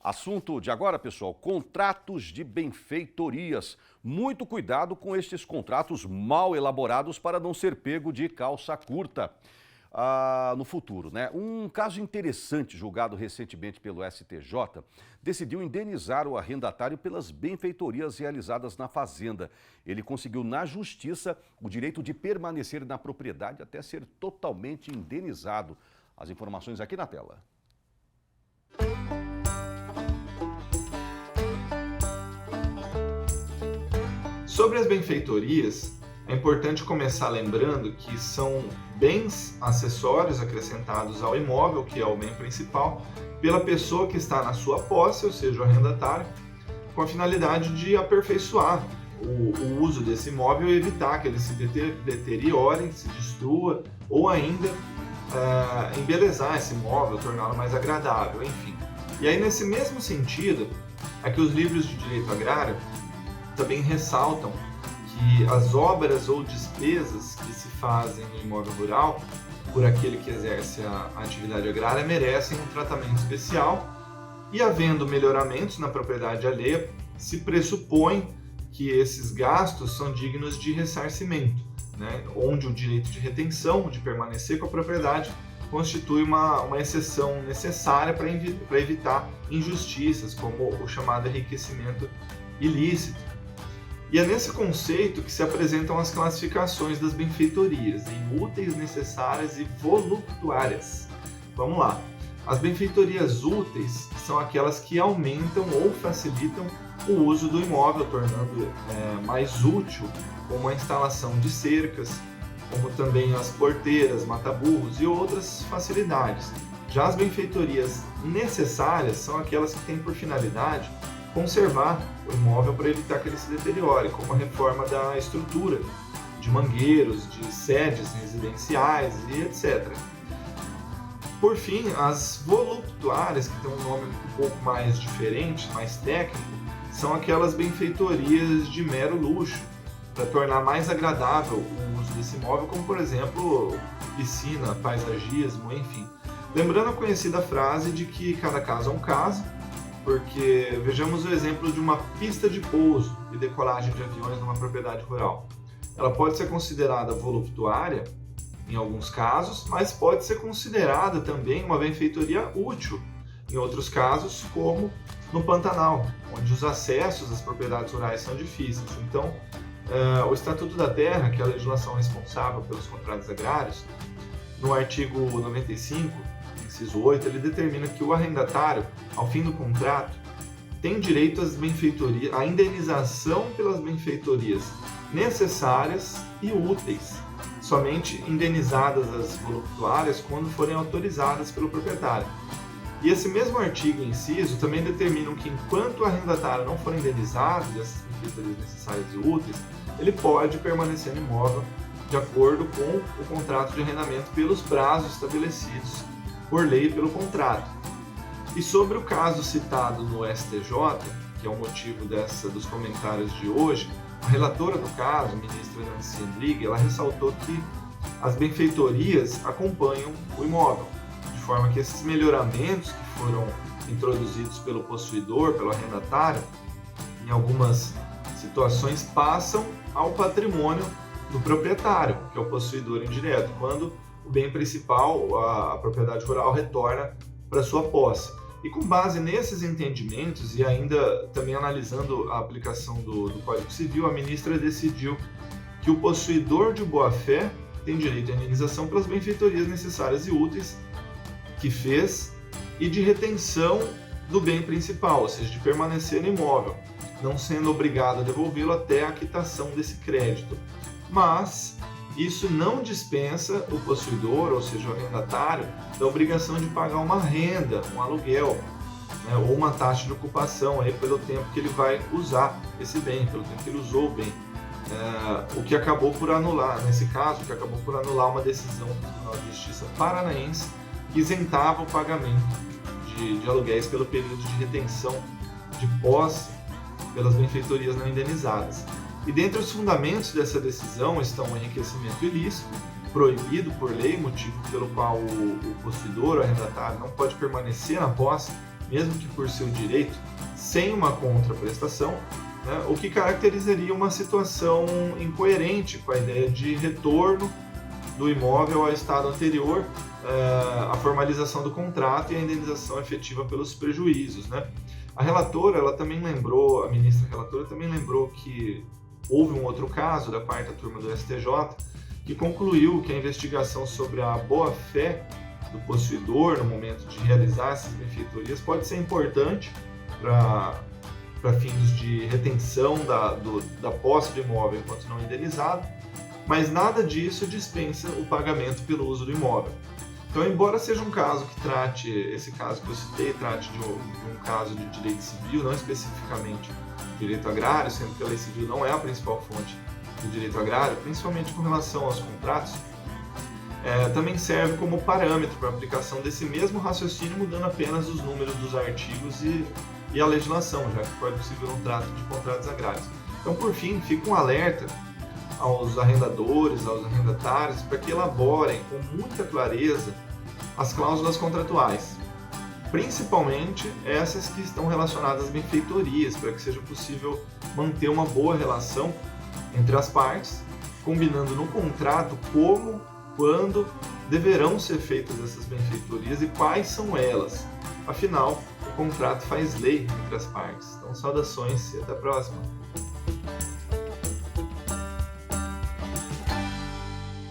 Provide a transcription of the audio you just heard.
Assunto de agora, pessoal, contratos de benfeitorias. Muito cuidado com estes contratos mal elaborados para não ser pego de calça curta no futuro, né? Um caso interessante julgado recentemente pelo STJ decidiu indenizar o arrendatário pelas benfeitorias realizadas na fazenda. Ele conseguiu na justiça o direito de permanecer na propriedade até ser totalmente indenizado. As informações aqui na tela. Sobre as benfeitorias, é importante começar lembrando que são bens acessórios acrescentados ao imóvel, que é o bem principal, pela pessoa que está na sua posse, ou seja, o arrendatário, com a finalidade de aperfeiçoar o uso desse imóvel e evitar que ele se deteriore, se destrua, ou ainda embelezar esse imóvel, torná-lo mais agradável, enfim. E aí, nesse mesmo sentido, é que os livros de direito agrário também ressaltam que as obras ou despesas que se fazem no imóvel rural por aquele que exerce a atividade agrária merecem um tratamento especial e, havendo melhoramentos na propriedade alheia, se pressupõe que esses gastos são dignos de ressarcimento, né? Onde o direito de retenção, de permanecer com a propriedade, constitui uma exceção necessária para evitar injustiças, como o chamado enriquecimento ilícito. E é nesse conceito que se apresentam as classificações das benfeitorias, em úteis, necessárias e voluptuárias. Vamos lá. As benfeitorias úteis são aquelas que aumentam ou facilitam o uso do imóvel, tornando mais útil, como a instalação de cercas, como também as porteiras, mata-burros e outras facilidades. Já as benfeitorias necessárias são aquelas que têm por finalidade conservar o imóvel para evitar que ele se deteriore, como a reforma da estrutura, de mangueiros, de sedes residenciais e etc. Por fim, as voluptuárias, que tem um nome um pouco mais diferente, mais técnico, são aquelas benfeitorias de mero luxo, para tornar mais agradável o uso desse imóvel, como por exemplo, piscina, paisagismo, enfim. Lembrando a conhecida frase de que cada caso é um caso, porque vejamos o exemplo de uma pista de pouso e decolagem de aviões numa propriedade rural. Ela pode ser considerada voluptuária em alguns casos, mas pode ser considerada também uma benfeitoria útil em outros casos, como no Pantanal, onde os acessos às propriedades rurais são difíceis. Então, o Estatuto da Terra, que é a legislação responsável pelos contratos agrários, no artigo 95, inciso 8, ele determina que o arrendatário, ao fim do contrato, tem direito às benfeitorias, à indenização pelas benfeitorias necessárias e úteis, somente indenizadas as voluptuárias quando forem autorizadas pelo proprietário. E esse mesmo artigo, inciso, também determina que enquanto o arrendatário não for indenizado dessas benfeitorias necessárias e úteis, ele pode permanecer no imóvel de acordo com o contrato de arrendamento pelos prazos estabelecidos por lei e pelo contrato. E sobre o caso citado no STJ, que é o motivo dos comentários de hoje, a relatora do caso, a ministra Nancy Andrighi, ela ressaltou que as benfeitorias acompanham o imóvel, de forma que esses melhoramentos que foram introduzidos pelo possuidor, pelo arrendatário, em algumas situações passam ao patrimônio do proprietário, que é o possuidor indireto, quando o bem principal, a propriedade rural, retorna para sua posse. E com base nesses entendimentos e ainda também analisando a aplicação do Código Civil, a ministra decidiu que o possuidor de boa-fé tem direito à indenização pelas benfeitorias necessárias e úteis que fez e de retenção do bem principal, ou seja, de permanecer no imóvel, não sendo obrigado a devolvê-lo até a quitação desse crédito. Mas isso não dispensa o possuidor, ou seja, o arrendatário, da obrigação de pagar uma renda, um aluguel, né, ou uma taxa de ocupação aí pelo tempo que ele vai usar esse bem, pelo tempo que ele usou o bem. O que acabou por anular, nesse caso, uma decisão do Tribunal de Justiça paranaense que isentava o pagamento de aluguéis pelo período de retenção de posse pelas benfeitorias não indenizadas. E dentre os fundamentos dessa decisão estão o enriquecimento ilícito, proibido por lei, motivo pelo qual o possuidor, o arrendatário, não pode permanecer na posse mesmo que por seu direito, sem uma contraprestação, né, o que caracterizaria uma situação incoerente com a ideia de retorno do imóvel ao estado anterior, a formalização do contrato e a indenização efetiva pelos prejuízos, né? A relatora, a ministra relatora também lembrou que houve um outro caso da quarta turma do STJ que concluiu que a investigação sobre a boa-fé do possuidor no momento de realizar essas benfeitorias pode ser importante para fins de retenção da posse do imóvel enquanto não indenizado, mas nada disso dispensa o pagamento pelo uso do imóvel. Então, embora seja um caso que trate, esse caso que eu citei, trate de um caso de direito civil, não especificamente direito agrário, sendo que a lei civil não é a principal fonte do direito agrário, principalmente com relação aos contratos, também serve como parâmetro para a aplicação desse mesmo raciocínio, mudando apenas os números dos artigos e a legislação, já que o Código Civil não trata de contratos agrários. Então, por fim, fica um alerta aos arrendadores, aos arrendatários, para que elaborem com muita clareza as cláusulas contratuais, principalmente essas que estão relacionadas às benfeitorias, para que seja possível manter uma boa relação entre as partes, combinando no contrato como, quando deverão ser feitas essas benfeitorias e quais são elas. Afinal, o contrato faz lei entre as partes. Então, saudações e até a próxima!